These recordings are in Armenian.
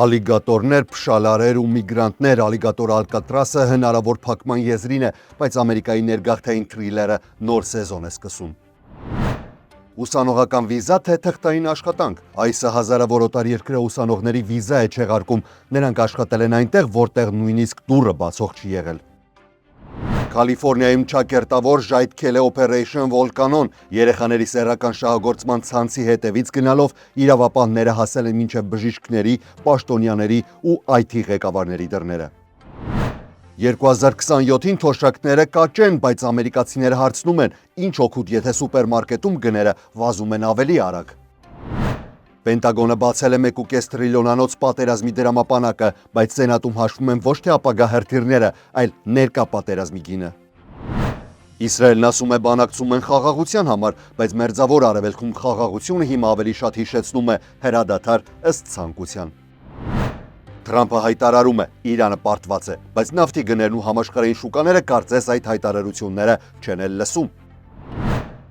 Ալիգատորներ, փշալարեր ու միգրանտներ, ալիգատոր Ալկատրասը հնարավոր փակման եզրին է, բայց Ամերիկայի ներգաղթային թրիլերը նոր սեզոն է սկսում։ Ուսանողական վիզա թե թղթային աշխատանք։ Այսը հազարավոր օտարերկրյա ուսանողների վիզա է չեղարկում, նրանք աշխատել են այնտեղ, որտեղ նույնիսկ դուռը բացող չի եղել։ Կալիֆորնիայում ճակերտավոր ժայթքել է Operation Volcano-ն, երեխաների սեռական շահագործման ցանցի հետևից գնալով իրավապահները հասել են մինչև բժիշկների, պաշտոնյաների ու IT ղեկավարների դռները։ 2027-ին թոշակները կաճեն, բայց ամերիկացիները հարցնում են, ինչ օգուտ, եթե սուպերմարկետում գները վազում են ավելի արագ։ Պենտագոնը բացել է 1.5 տրիլիոնանոց պատերազմի դրամապանակը, բայց Սենատում հաշվում են ոչ թե ապագա հրթիռները, այլ ներկա պատերազմի գինը։ Իսրայելն ասում է բանակցում են խաղաղության համար, բայց Մերձավոր Արևելքում խաղաղությունը հիմա ավելի շատ հիշեցնում է հրադադար ըստ ցանկության։ Թրամփը հայտարարում է, Իրանը պարտված է, բայց նավթի գներն ու համաշխարհային շուկաները կարծես այդ հայտարարությունները չեն էլ լսում։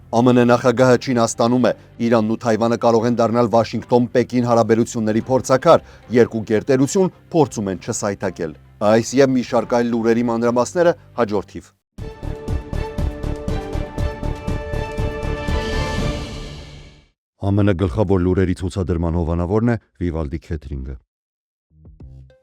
ԱՄՆ նախագահը Չինաստանում է, Իրանն ու Թայվանը կարող են դառնալ Վաշինգտոն-Պեկին հարաբերությունների փորձաքար, երկու գերտերություն փորձում են չսայթակել։ Այս եւ մի շարք այլ լուրերի մանրամասները հաջորդիվ։ ԱՄՆ գլխավոր լուրերի ցուցադրման հովանավորն է Վիվալդի Քեթրինգը։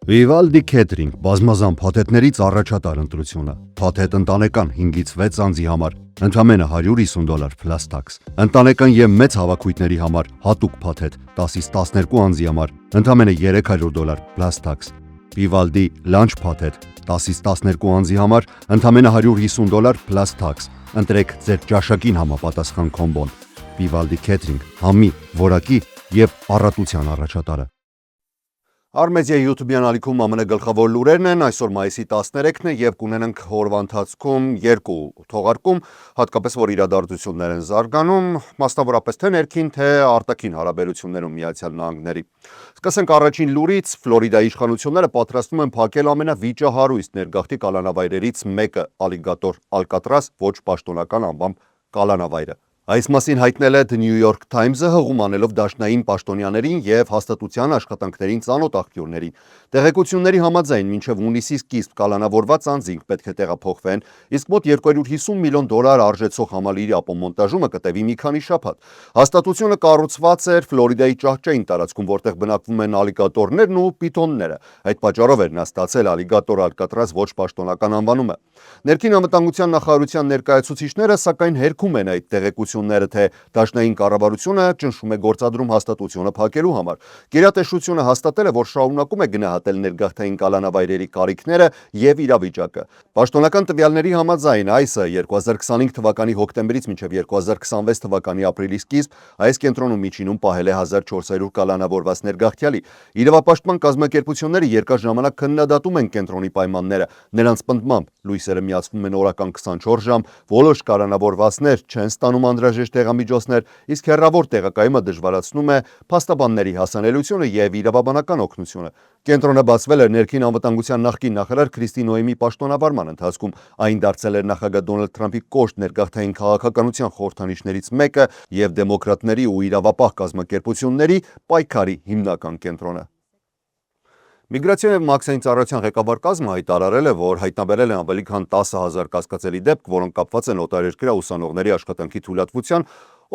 Վիվալդի Քեթրինգ բազմազան փաթեթներից առաջատար ընտրությունը։ Փաթեթ ընտանեկան 5-ից 6 անձի համար ընդամենը $150 plus tax։ Ընտանեկան եւ մեծ հավաքույթների համար հատուկ փաթեթ 10-ից 12 անձի համար ընդամենը $300 plus tax։ Վիվալդի լանչ փաթեթ 10-ից 12 անձի համար ընդամենը $150 plus tax։ Ընտրեք ձեր ճաշակին համապատասխան կոմբոն։ Վիվալդի Քեթրինգ համի, որակի եւ առատության առաջատարը։ Արմեզիայի YouTube-յան ալիքում ԱՄՆ գլխավոր լուրերն են, այսօր մայիսի 13-ն է եւ կունենանք օրվա ընթացքում երկու թողարկում, հատկապես որ իրադարձություններ են զարգանում, մասնավորապես թե ներքին, թե արտաքին հարաբերություններում Միացյալ Նահանգների։ Սկսենք առաջին լուրից, Ֆլորիդայի իշխանությունները պատրաստվում են փակել ամենավիճահարույց ներգաղթի կալանավայրերից մեկը, ալիգատոր Ալկատրաս, ոչ պաշտոնական անվամբ կալանավայրը։ Այս մասին հայտնել է The New York Times-ը հղում անելով դաշնային պաշտոնյաներին եւ հաստատության աշխատանքներին ծանոթ աղբյուրներին։ Տեղեկությունների համաձայն մինչև հունիսի սկիզբ կալանավորված անձինք պետք է տեղափոխվեն, իսկ մոտ $250 միլիոն արժեցող համալիրի ապոմոնտաժումը կտևի մի քանի շաբաթ։ Հաստատությունը կառուցված էր Ֆլորիդայի ճահճային տարածքում, որտեղ բնակվում են ալիգատորներն ու պիթոնները։ Այդ պատճառով էր նա ստացել ալիգատոր Ալկատրաս ոչ պաշտոնական անվանումը։ Ներքին անվտանգության նախարարության ներկայացուցիչները սակայն հերքում են այդ տեղեկությունները, թե դաշնային կառավարությունը ճնշում է գործադրում հաստատությունը փակելու համար։ Գերատեսչությունը հաստատել է, որ շարունակում է գնահատել ներգաղթային կալանավայրերի կարիքները եւ իրավիճակը։ Պաշտոնական տվյալների համաձայն այսը 2025 թվականի հոկտեմբերից մինչև 2026 թվականի ապրիլի սկիզբ այս կենտրոնում միջինում պահել է 1400 կալանավորված ներգաղթյալի։ Իրավապաշտպան կազմակերպությունները երկար ժամանակ քննադատում են կենտրոնի պայմանները։ Նրանց պնդմամբ լույսերը միացվում են օրական 24 ժամ, որոշ կալանավորվածներ չեն ստանում անհրաժեշտ տեղամիջոցներ, իսկ հեռավոր տեղակայումը դժվարացնում է փաստաբանների հասանելիությունը եւ իրավաբանական օգնությունը։ Կենտրոնը բացվել էր ներքին անվտանգության նախկին նախարար Քրիստի Նոեմի պաշտոնավարման ընթացքում։ Այն դարձել էր նախագահ Դոնալդ Թրամփի կոշտ ներգաղթային քաղաքականության խորհրդանիշներից մեկը եւ դեմոկրատների ու իրավապահ կազմակերպությունների պայքարի հիմնական կենտրոնը։ Միգրացիոն եւ մաքսային ծառայության ղեկավար կազմը հայտարարել է, որ հայտնաբերել են ավելի քան 10,000 կասկածելի դեպք, որոնք կապված են օտարերկրյա ուսանողների աշխատանքի թույլատվության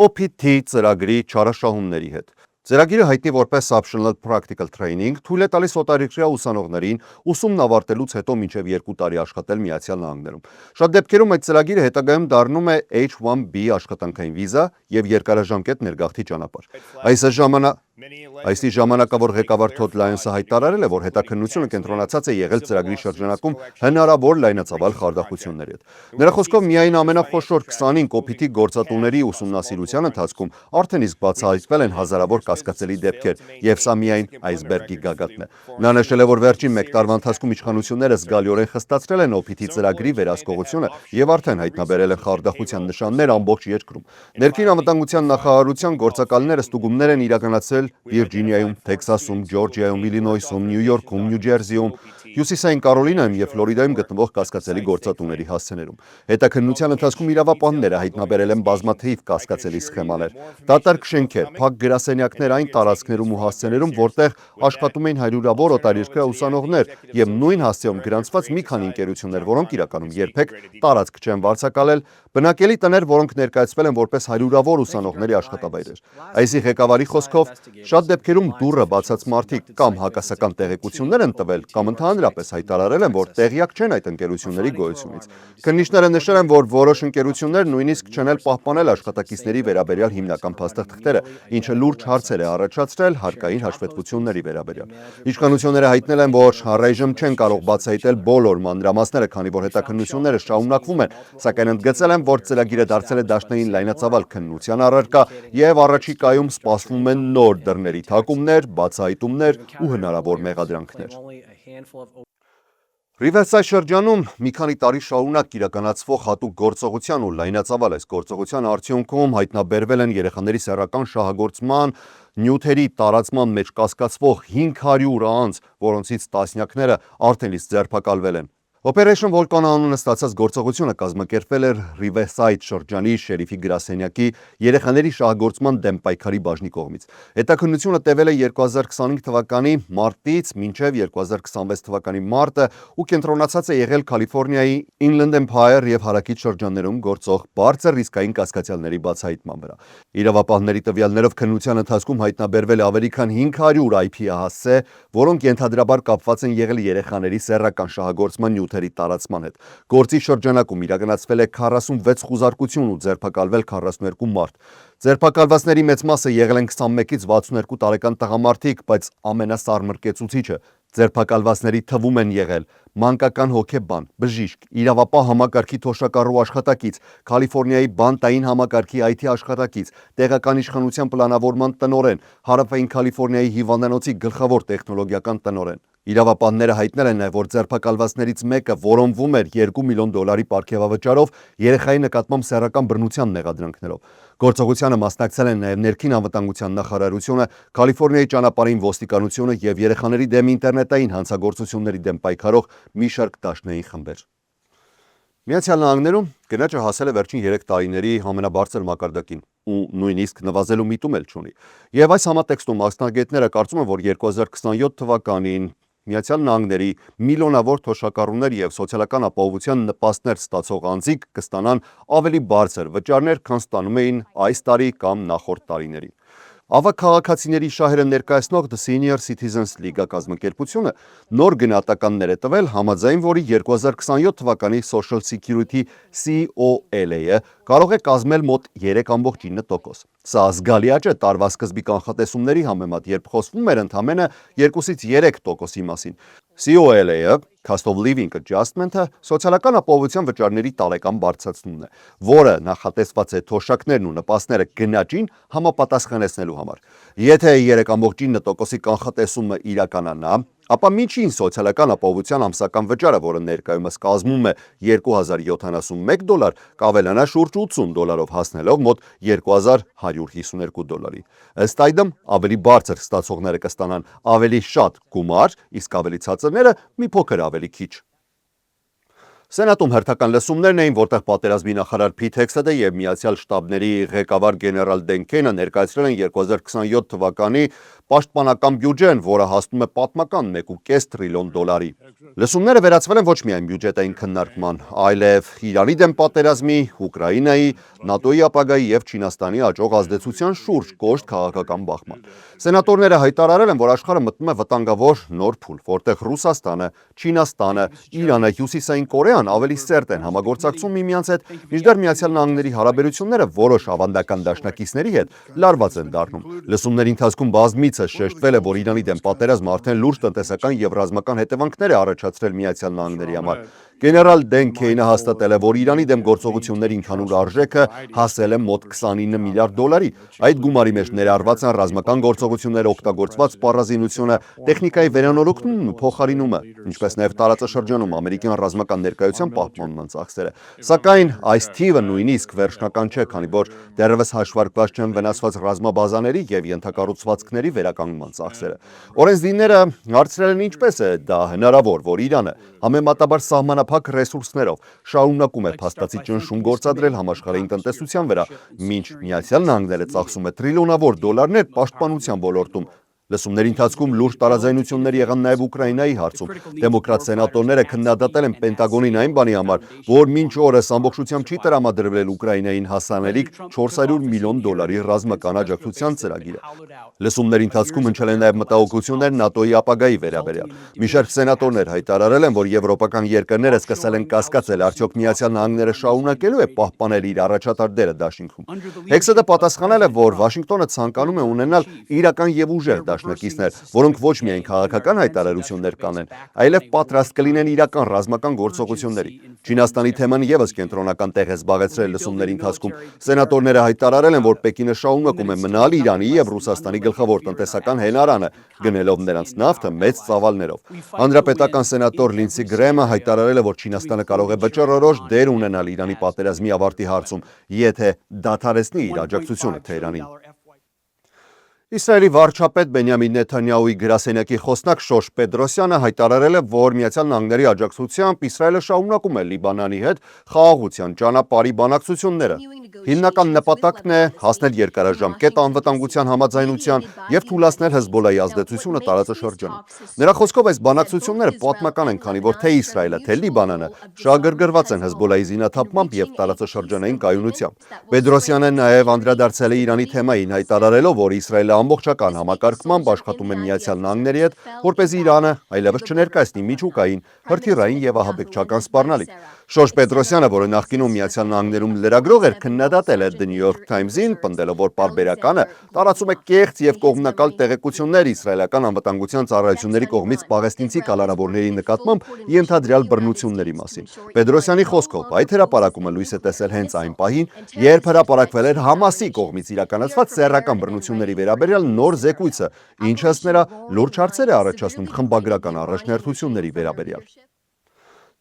OPT ծրագրի չարաշահումների հետ։ Ծրագիրը հայտնի որպես Optional Practical Training թույլ է տալիս օտարերկրյա ուսանողներին ուսումն ավարտելուց հետո մինչև 2 տարի աշխատել Միացյալ Նահանգներում։ Շատ դեպքերում այդ ծրագիրը հետագայում դառնում է H-1B աշխատանքային վիզա եւ երկարաժամկետ ներգաղթի ճանապարհ։ Այսի ժամանակավոր ղեկավար Թոդ Լայոնսը հայտարարել է, որ հետաքննությունը կենտրոնացած է եղել ծրագրի շրջանակում հնարավոր լայնածավալ խարդախությունների հետ։ Նրա խոսքով միայն ամենախոշոր 25 OPT գործատուների ուսումնասիրության ընթացքում արդեն իսկ բացահայտվել են հազարավոր կասկածելի դեպքեր, եւ սա միայն այսբերգի գագաթն է։ Նա նշել է, որ վերջին 1 տարվա ընթացքում իշխանությունները զգալիորեն խստացրել են OPT ծրագրի վերահսկողությունը եւ արդեն հայտնաբերել են խարդախության նշաններ ամբողջ երկրում։ Ներքին անվտանգության նախարարության գործակալները ստուգումներ են իրականացրել Վիրջինիայում, Թեքսասում, Ջորջիայում, Իլինոյսում, Նյու Յորքում, Նյու Ջերզիում, Հյուսիսային Կարոլինայում եւ Ֆլորիդայում գտնվող կասկածելի գործատուների հասցեներում։ Հետաքննության ընթացքում իրավապանները հայտնաբերել են բազմաթիվ կասկածելի սխեմաներ։ Դատարկ շենքեր, փակ գրասենյակներ այն տարածքներում ու հասցեներում, որտեղ աշխատում էին հարյուրավոր օտարերկրյա ուսանողներ եւ նույն հասցեում գրանցված մի քանի ընկերություններ, որոնք իրականում երբեք տարածք չեն վարձակալել, բնակելի տներ, որոնք ներկայացվել են որպես հարյուրավոր ուսանողների աշխատավայրեր։ Այսի ղեկավարի խոսքով, շատ դեպքերում դուռը բացած մարդիկ կամ հակասական տեղեկություններ են տվել կամ ընդհանրապես հայտարարել են, որ տեղյակ չեն այդ ընկերությունների գոյությունից։ Քննիչները նշել են, որ որոշ ընկերություններ նույնիսկ չեն էլ պահպանել աշխատակիցների վերաբերյալ հիմնական փաստաթղթերը, ինչը լուրջ հարցեր է առաջացրել հարկային հաշվետվությունների վերաբերյալ։ Իշխանությունները հայտնել են, որ առայժմ չեն կարող բացահայտել բոլոր մանրամասները, քանի որ հետաքննությունները շարունակվում են, սակայն ընդգծել են, որ ծրագիրը դարձել է դաշնային լայնածավալ քննության առարկա եւ առաջիկայում սպասվում են նոր դռների թակումներ, բացահայտումներ ու հնարավոր մեղադրանքներ։ Riverside շրջանում մի քանի տարի շարունակ իրականացվող հատուկ գործողության ու լայնածավալ այս գործողության արդյունքում հայտնաբերվել են երեխաների սեռական շահագործման նյութերի տարածման մեջ կասկածվող 500 անձ, որոնցից տասնյակները արդեն իսկ ձերբակալվել են։ Operation Volcan անունը ստացած գործողությունը կազմակերպվել էր Riverside շրջանի շերիֆի գրասենյակի երեխաների շահագործման դեմ պայքարի բաժնի կողմից։ Հետաքննությունը տևել է 2025 թվականի մարտից մինչև 2026 թվականի մարտը ու կենտրոնացած է եղել Կալիֆոռնիայի Inland Empire եւ հարակից շրջաններում գործող բարձր ռիսկային կասկածյալների բացահայտման վրա։ Իրավապահների տվյալներով քննության ընթացքում հայտնաբերվել է ավելի քան 500 IP հասցե, որոնք ենթադրաբար կապված են եղել երեխաների սեռական շահագործման նյութերի տարածման հետ։ Գործի շրջանակում իրականացվել է 46 խուզարկություն ու ձերբակալվել 42 մարդ։ Ձերբակալվածների մեծ մասը եղել են 21-ից 62 տարեկան տղամարդիկ, բայց ամենասարմռկեցուցիչը ձերբակալվածների թվում են եղել մանկական հոգեբան, բժիշկ, իրավապահ համակարգի թոշակառու աշխատակից, Կալիֆոռնիայի բանտային համակարգի IT աշխատակից, տեղական իշխանության պլանավորման տնօրեն, Հարավային Կալիֆոռնիայի հիվանդանոցի գլխավոր տեխնոլոգիական տնօրեն։ Իրավապանները հայտնել են նաև, որ ձերբակալվածներից մեկը որոնվում էր $2 միլիոն պարգևավճարով երեխայի նկատմամբ սեռական բռնության մեղադրանքներով։ Գործողությանը մասնակցել են նաև Ներքին անվտանգության նախարարությունը, Կալիֆոռնիայի ճանապարհային ոստիկանությունը եւ երեխաների դեմ ինտերնետային հանցագործությունների դեմ պայքարող մի շարք դաշնային խմբեր։ Միացյալ Նահանգներում գնաճը հասել է վերջին 3 տարիների ամենաբարձր մակարդակին ու նույնիսկ նվազելու միտում էլ չունի։ Եվ այս համատեքստում մասնագետները կարծում են, որ 2027 թվականին Միացյալ Նահանգների միլիոնավոր թոշակառուներ եւ սոցիալական ապահովության նպաստներ ստացող անձիկ կստանան ավելի բարձր վճարներ, քան ստանում էին այս տարի կամ նախորդ տարիներին։ Ավագ քաղաքացիների շահերը ներկայացնող The Senior Citizens League կազմակերպությունը նոր գնահատականներ է տվել, համաձայն որի 2027 թվականի Social Security COLA-ը կարող է կազմել մոտ 3.9%։ Սա զգալի աճ է տարվա սկզբի կանխատեսումների համեմատ, երբ խոսվում էր ընդամենը 2-ից 3%-ի մասին։ COLA-ը Cost of Living Adjustment-ը սոցիալական ապահովության վճարների տարեկան բարձրացումն է, որը նախատեսված է թոշակներն ու նպաստները գնաճին համապատասխանեցնելու համար։ Եթե 3.9%-ի կանխատեսումը իրականանա, ապա միջին սոցիալական ապահովության ամսական վճարը, որը ներկայումս կազմում է $2071, կավելանա շուրջ $80-ով, հասնելով մոտ $2152։ Ըստ այդմ, ավելի բարձր ստացողները կստանան ավելի շատ գումար, իսկ ավելի ցածրները մի փոքր ավելի քիչ։ Սենատում հերթական լսումներն էին, որտեղ պատերազմի նախարար Փիթ Հեքսեթը եւ Միացյալ Շտաբների ղեկավար գեներալ Դեն Քեյնը ներկայացրել են 2027 թվականի պաշտպանական բյուջեն, որը հասնում է պատմական $1.5 տրիլիոն։ Լսումները վերածվել են ոչ միայն բյուջետային քննարկման, այլև Իրանի դեմ պատերազմի, Ուկրաինայի, ՆԱՏՕ-ի ապագայի եւ Չինաստանի աճող ազդեցության շուրջ կոշտ քաղաքական բախման։ Սենատորները հայտարարել են, որ աշխարհը մտնում է վտանգավոր նոր փուլ, որտեղ Ռուսաստանը, Չինաստանը, Իրանը, Հյուսիսային Կորեան ավելի սերտ են համագործակցում միմյանց հետ, մինչդեռ Միացյալ Նահանգների հարաբերությունները որոշ ավանդական դաշնակիցների հետ լարված են դառնում։ Լսումների ընթացքում բազմիցս շեշտվել է, որ Իրանի դեմ պատերազմը արդեն լուրջ տնտեսական եւ ռազմական հետևանքներ է առաջացրել Միացյալ Նահանգների համար։ Գեներալ Դեն Քեյնը հաստատել է, որ Իրանի դեմ գործողությունների ընդհանուր արժեքը հասել է մոտ $29 միլիարդ։ Այդ գումարի մեջ ներառված են ռազմական գործողությունները, օգտագործված սպառազինությունը, տեխնիկայի վերանորոգումն ու փոխարինումը, ինչպես նաև տարածաշրջանում ամերիկյան ռազմական ներկայությունն ծառայության պահպանման ծախսերը։ Սակայն այս թիվը նույնիսկ վերջնական չէ, քանի որ դեռևս հաշվարկված չեն վնասված ռազմաբազաների եւ ենթակառուցվածքների վերականգնման ծախսերը։ Օրենսդիրները հարցրել են ինչպես է դա հնարավոր, որ Իրանը համեմատաբար սահմանափակ ռեսուրսներով շարունակում է փաստացի ճնշում գործադրել համաշխարհային տնտեսության վրա, մինչ Միացյալ Նահանգները ծախսում է տրիլիոնավոր դոլարներ պաշտպանության ոլորտում։ Լսումների ընթացքում լուրջ տարաձայնություններ եղան նաև Ուկրաինայի հարցում։ Դեմոկրատ սենատորները քննադատել են Պենտագոնին այն բանի համար, որ մինչ օրս ամբողջությամբ չի տրամադրվել Ուկրաինային հասանելիք 400 միլիոն դոլարի ռազմական աջակցության ծրագիրը։ Լսումների ընթացքում հնչել են նաև մտահոգություններ ՆԱՏՕ-ի ապագայի վերաբերյալ։ Մի շարք սենատորներ հայտարարել են, որ եվրոպական երկրները սկսել են կասկածել, արդյոք Միացյալ Նահանգները շարունակելու է պահպանել իր առաջատար դերը դաշինքում։ Հեքսեթը պատասխանել է, որ Վաշինգտոնը ցանկանում է ունենալ իրական եւ ուժեղ դաշնակիցներ, որոնք ոչ միայն քաղաքական հայտարարություններ կանեն, այլև պատրաստ կլինեն իրական ռազմական գործողությունների։ Չինաստանի թեման եւս կենտրոնական տեղ է զբաղեցրել լսումների ընթացքում։ Սենատորները հայտարարել են, որ Պեկինը շարունակում է մնալ Իրանի եւ Ռուսաստանի գլխավոր տնտեսական հենարանը, գնելով նրանց նավթը մեծ ծավալներով։ Հանրապետական սենատոր Լինսի Գրեմը հայտարարել է, որ Չինաստանը կարող է վճռորոշ դեր ունենալ Իրանի պատերազմի ավարտի հարցում, եթե դադարեցնի իր աջակցությունը Թեհրանին։ Իսրայելի վարչապետ Բենյամին Նեթանյահուի գրասենյակի խոսնակ Շոշ Պետրոսյանը հայտարարել է, որ Միացյալ Նահանգների աջակցությամբ Իսրայելը շարունակում է Լիբանանի հետ խաղաղության ճանապարհի բանակցությունները։ Հիմնական նպատակն է հասնել երկարաժամկետ անվտանգության համաձայնության եւ թույլատնել Հեզբոլայի ազդեցությունը տարածաշրջանում։ Նրա խոսքով այս բանակցությունները պատմական են, քանի որ թե Իսրայելը, թե Լիբանանը շահագրգռված են Հեզբոլայի զինաթափմամբ եւ տարածաշրջանային կայունությամբ։ Պետրոսյանը նաեւ անդրադարձել է Իրանի թեմային, հայտարարելով, որ Իսրայելը ամբողջական համակարգմամբ աշխատում է Միացյալ Նահանգների հետ, որպեսզի Իրանը այլևս չներկայացնի միջուկային, հրթիռային եւ ահաբեկչական սպառնալիք։ Շոշ Պետրոսյանը, որը նախկինում Միացյալ Նահանգներում լրագրող էր, քննադատել է The New York Times-ին, պնդելով, որ պարբերականը տարածում է կեղծ եւ կողմնակալ տեղեկություններ իսրայելական անվտանգության ծառայությունների կողմից պաղեստինցի կալանավորների նկատմամբ ենթադրյալ բռնությունների մասին։ Պետրոսյանի խոսքով այդ հրապարակումը լույս է տեսել հենց այն պահին, երբ հրապարակվել էր Համասի կողմից իրականացված սեռական բռնությունների վերաբերյալ նոր զեկույցը, ինչը ըստ նրա լուրջ հարցեր է առաջացնում խմբագրական առաջնահերթությունների վերաբերյալ։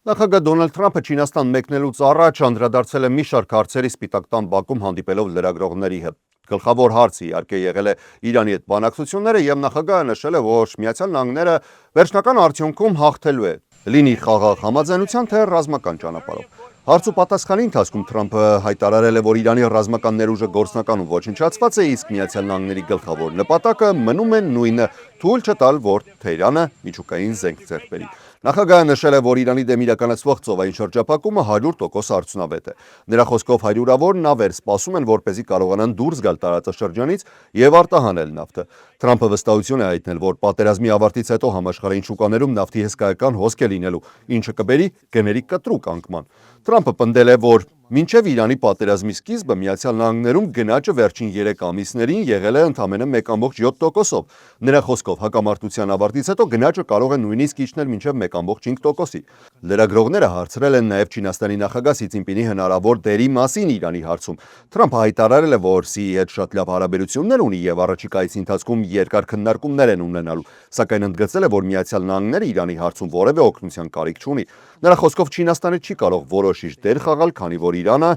Նախագահ Դոնալդ Թրամփը Չինաստան մեկնելուց առաջ անդրադարձել է մի շարք հարցերի Սպիտակ տան բակում հանդիպելով լրագրողների հետ։ Գլխավոր հարցը իհարկե եղել է Իրանի հետ բանակցությունները եւ նախագահը նշել է, որ Միացյալ Նահանգները վերջնական արդյունքում հաղթելու է, լինի խաղաղ համաձայնության թե ռազմական ճանապարհով։ Հարց ու պատասխանի ընթացքում Թրամփը հայտարարել է, որ Իրանի ռազմական ներուժը գործնականում ոչնչացված է, իսկ Միացյալ Նահանգների գլխավոր նպատակը մնում է նույնը՝ թույլ չտալ, որ Թեհրանը միջուկային զենք ձեռք բերի։ Նախագահը նշել է, որ Իրանի դեմ իրականացվող ծովային շրջափակումը 100% արդյունավետ է։ Նրա խոսքով հարյուրավոր նավեր սպասում են, որպեսզի կարողանան դուրս գալ տարածաշրջանից եւ արտահանել նավթը։ Թրամփը վստահություն է հայտնել, որ պատերազմի ավարտից հետո համաշխարհային շուկաներում նավթի հսկայական հոսք է լինելու, ինչը կբերի գների կտրուկ անկման։ Թրամփը պնդել է, որ մինչև Իրանի պատերազմի սկիզբը Միացյալ Նահանգներում գնաճը վերջին 3 ամիսներին եղել է ընդամենը 1.7%-ով։ Նրա խոսքով հակամարտության ավարտից հետո գնաճը կարող է նույնիսկ իջնել մինչև 1.5%-ի։ Լրագրողները հարցրել են նաև Չինաստանի նախագահ Սի Ցзինպինի հնարավոր դերի մասին Իրանի հարցում։ Թրամփը հայտարարել է, որ Սիի հետ շատ լավ հարաբերություններ ունի եւ առաջիկայից ընթացքում երկար քննարկումներ են ունենալու, սակայն ընդգծել է, որ Միացյալ Նահանգները Իրանի հարցում որևէ օգնության կարիք չունի։ Նրա խոսքով Չինաստանը չի կարող որոշիչ դեր խաղալ, քանի որ Իրանը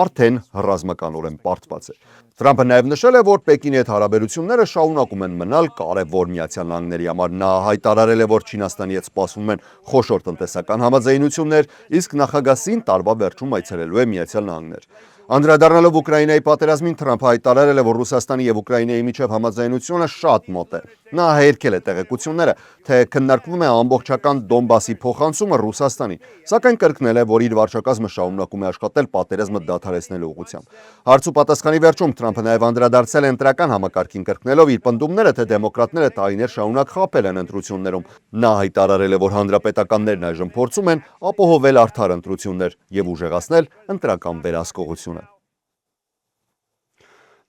արդեն ռազմականորեն պարտված է։ Թրամփը նաև նշել է, որ Պեկինի հետ հարաբերությունները շարունակում են մնալ կարևոր Միացյալ Նահանգների համար։ Նա հայտարարել է, որ Չինաստանի հետ սպասվում են խոշոր տնտեսական համաձայնություններ, իսկ նախագահ Սին տարվա վերջում այցելելու է Միացյալ Նահանգներ։ Անդրադառնալով Ուկրաինայի պատերազմին, Թրամփը հայտարարել է, որ Ռուսաստանի եւ Ուկրաինայի միջև համաձայնությունը շատ մոտ է։ Նա հերքել է տեղեկությունները, թե քննարկվում է ամբողջական Դոնբասի փոխանցումը Ռուսաստանին, սակայն կրկնել է, որ իր վարչակազմը շարունակում է աշխատել պատերազմը դադարեցնելու ուղղությամբ։ Հարց ու պատասխանի վերջում Թրամփը նաև անդրադարձել է ընտրական համակարգին, կրկնելով իր պնդումները, թե դեմոկրատները տարիներ շարունակ խաբել են ընտրություններում։ Նա հայտարարել է, որ հանրապետականներն այժմ փորձում են ապահովել արդար ընտրություններ եւ ուժեղացնել ընտրական վերահսկողությունը։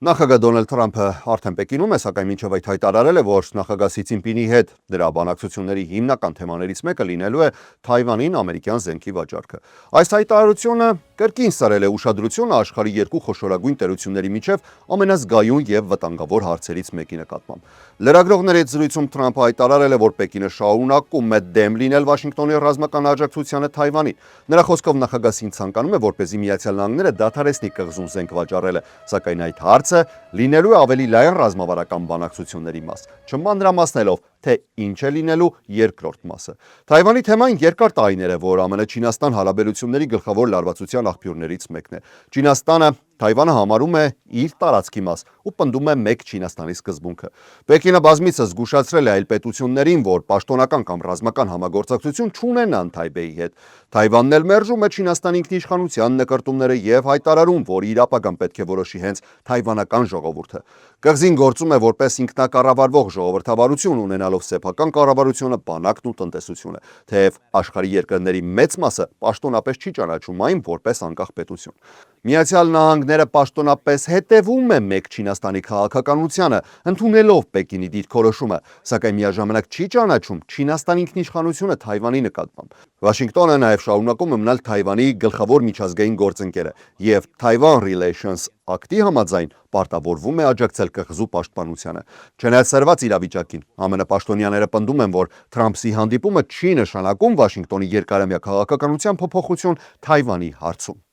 Նախագահ Դոնալդ Թրամփը արդեն Պեկինում է, սակայն մինչև այդ հայտարարել է, որ նախագահ Սի Ցինպինի հետ դրա բանակցությունների հիմնական թեմաներից մեկը լինելու է Թայվանին ամերիկյան զենքի վաճառքը։ Այս հայտարարությունը կրկին սրել է ուշադրությունը աշխարհի երկու խոշորագույն տերությունների միջև ամենազգայուն եւ վտանգավոր հարցերից մեկի նկատմամբ։ Լրագրողների հետ զրույցում Թրամփը հայտարարել է, որ Պեկինը շարունակում է դեմ լինել Վաշինգտոնի ռազմական աջակցությանը Թայվանին։ Նրա խոսքով նախագահ Սին ցանկանում է, որպեսզի Միացյալ Նահանգները դադարեցնի կղզում զենք վաճառելը, սակայն այդ հարցը լինելու է ավելի լայն ռազմավարական բանակցությունների մաս, չմանրամասնելով, թե ինչ է լինելու երկրորդ մասը։ Թայվանի թեման երկար տարիներ է, որ ԱՄՆ-Չինաստան հարաբերությունների գլխավոր լարվածության աղբյուրներից մեկն է։ Չինաստանը Թայվանը համարում է իր տարածքի մաս ու պնդում է մեկ Չինաստանի սկզբունքը։ Պեկինը բազմիցս զգուշացրել է այլ պետություններին, որ պաշտոնական կամ ռազմական համագործակցություն չունենան Թայբեի հետ։ Թայվանն էլ մերժում է Չինաստանի ինքնիշխանության նկարտումները եւ հայտարարում, որ իր ապագան պետք է որոշի հենց թայվանական ժողովուրդը։ Կղզին գործում է որպես ինքնակառավարվող ժողովրդավարություն, ունենալով սեփական կառավարությունը, բանակն ու տնտեսությունը, թեև աշխարհի երկրների մեծ մասը պաշտոնապես չի ճանաչում այն որպես անկախ պետություն։ Միացյալ Նահանգները պաշտոնապես հետևում է մեկ Չինաստանի քաղաքականությանը, ընդունելով Պեկինի դիրքորոշումը, սակայն միաժամանակ չի ճանաչում Չինաստանի ինքնիշխանությունը Թայվանի նկատմամբ։ Վաշինգտոնը նաև շարունակում է մնալ Թայվանի գլխավոր միջազգային գործընկերը եւ Taiwan Relations ակտի համաձայն պարտավորվում է աջակցել կղզու պաշտպանությանը։ Չնայած սրված իրավիճակին, ԱՄՆ պաշտոնյաները պնդում են, որ Թրամփի հանդիպումը չի նշանակում Վաշինգտոնի երկարամյա քաղաքականության փոփոխություն Թայվանի հարցում։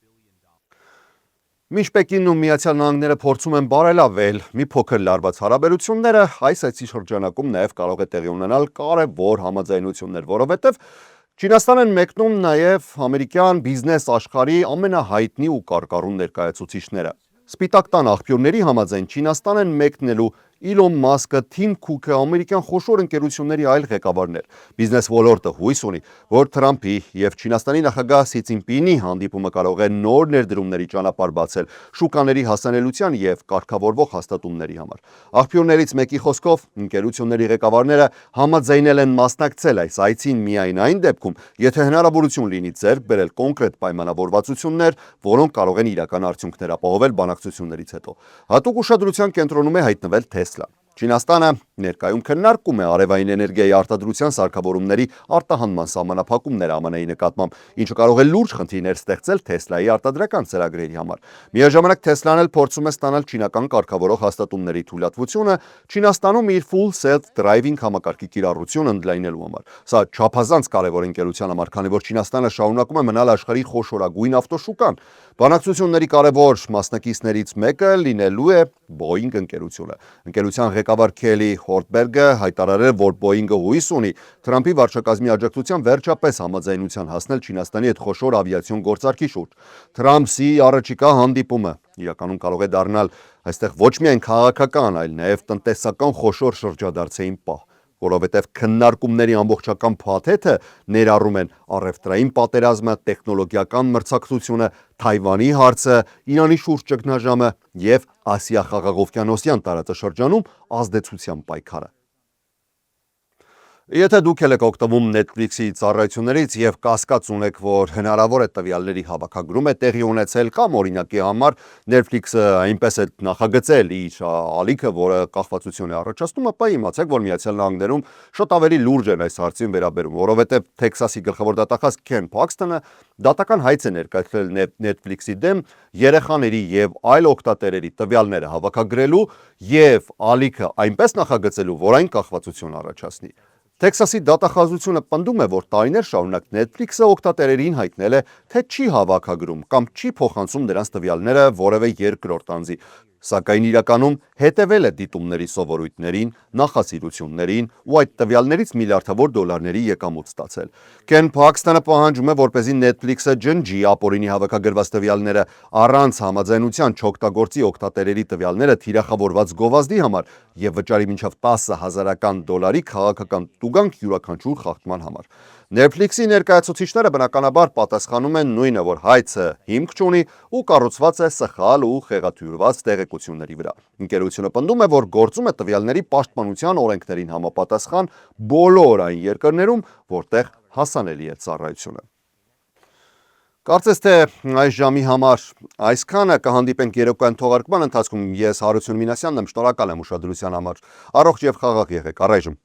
Մինչ Պեկինն ու Միացյալ Նահանգները փորձում են բարելավել մի փոքր լարված հարաբերությունները, այս այցի շրջանակում նաև կարող է տեղի ունենալ կարևոր համաձայնություններ, որովհետև Չինաստան են մեկնում նաև ամերիկյան բիզնես աշխարհի ամենահայտնի ու կարկառուն ներկայացուցիչները։ Սպիտակ տան աղբյուրների համաձայն Չինաստան են մեկնելու Իլոն Մասկը, Թիմ Քուքը, ամերիկյան խոշոր ընկերությունների այլ ղեկավարներ։ Բիզնես ոլորտը հույս ունի, որ Թրամփի եւ Չինաստանի նախագահ Սի Ցինպինի հանդիպումը կարող է նոր ներդրումների ճանապարհ բացել շուկաների հասանելիության եւ կարգավորվող հաստատումների համար։ Աղբյուրներից մեկի խոսքով ընկերությունների ղեկավարները համաձայնել են մասնակցել այս այցին միայն այն դեպքում, եթե հնարավորություն լինի ձեռք բերել կոնկրետ պայմանավորվածություններ, որոնք կարող են իրական արդյունքներ ապահովել բանակցություններից հետո։ Հատուկ ուշադրության կենտրոնում է հայտնվել Թեսլան։ Չինաստանը ներկայում քննարկում է արևային էներգիայի արտադրության սարքավորումների արտահանման սահմանափակումներ ԱՄՆ-ի նկատմամբ, ինչը կարող է լուրջ խնդիրներ ստեղծել Թեսլայի արտադրական ծրագրերի համար։ Միաժամանակ Թեսլան էլ փորձում է ստանալ չինական կարգավորող հաստատումների թույլատվությունը Չինաստանում իր full self-driving համակարգի կիրառությունն ընդլայնելու համար։ Սա չափազանց կարևոր ընկերության համար, քանի որ Չինաստանը շարունակում է մնալ աշխարհի խոշորագույն ավտոշուկան։ Բանակցությունների կարևոր մասնակիցներից մեկը լինելու է Boeing ընկերությունը։ Ընկերության ղեկավար Քելի Հորտբերգը հայտարարել, որ Boeing-ը հույս ունի Թրամփի վարչակազմի աջակցության վերջապես համաձայնության հասնել Չինաստանի հետ խոշոր ավիացիոն գործարքի շուրջ։ Թրամփի առաջիկա հանդիպումը իրականում կարող է դառնալ այստեղ ոչ միայն քաղաքական, այլ նաև տնտեսական խոշոր շրջադարձային պահ, որովհետև քննարկումների ամբողջական փաթեթը ներառում են առևտրային պատերազմը, տեխնոլոգիական մրցակցությունը, Թայվանի հարցը, Իրանի շուրջ ճգնաժամը եւ Ասիա-Խաղաղօվկիանոսյան տարածաշրջանում ազդեցության պայքարը։ Եթե դուք եք օգտվում Netflix-ի ծառայություններից եւ կասկած ունեք, որ հնարավոր է տվյալների հավաքագրում է տեղի ունեցել կամ օրինակի համար Netflix-ը այնպես է նախագծել իր ալիքը, որը կախվածություն է առաջացնում, ապա իմացեք, որ Միացյալ Նահանգներում շատ ավելի լուրջ են այս հարցին վերաբերում, որովհետեւ Թեքսասի գլխավոր դատախազ Քեն Փաքստոնը դատական հայց է ներկայացրել Netflix-ի դեմ երեխաների եւ այլ օգտատերերի տվյալները հավաքագրելու եւ ալիքը այնպես նախագծելու, որ այն կախվածություն առաջացնի։ Թեքսասի դատախազությունը պնդում է, որ տարիներ շարունակ Netflix-ը օգտատերերին հայտնել է, թե չի հավաքագրում կամ չի փոխանցում նրանց տվյալները որևէ երկրորդ անձի, սակայն իրականում հետևել է դիտումների սովորույթներին, նախասիրություններին ու այդ տվյալներից միլիարդավոր դոլարների եկամուտ ստացել։ Քեն Փաքստոնը պահանջում է, որպեսզի Netflix-ը ջնջի ապօրինի հավաքագրված տվյալները առանց համաձայնության չօգտագործի օգտատերերի տվյալները թիրախավորված գովազդի համար եւ վճարի մինչև $10,000 քաղաքական տուգանք յուրաքանչյուր խախտման համար։ Netflix-ի ներկայացուցիչները բնականաբար պատասխանում են նույնը, որ հայցը հիմք չունի ու կառուցված է սխալ ու խեղաթյուրված տեղեկությունների վրա։ Ընկերությունը պնդում է, որ գործում է տվյալների պաշտպանության օրենքներին համապատասխան բոլոր այն երկրներում, որտեղ հասանելի է ծառայությունը։ Կարծես թե այս ժամի համար այսքանը, կհանդիպենք երեկոյան թողարկման ընթացքում։ Ես Հարություն Մինասյանն եմ, շնորհակալ եմ ուշադրության համար։ Առողջ եւ խաղաղ եղեք, առայժմ։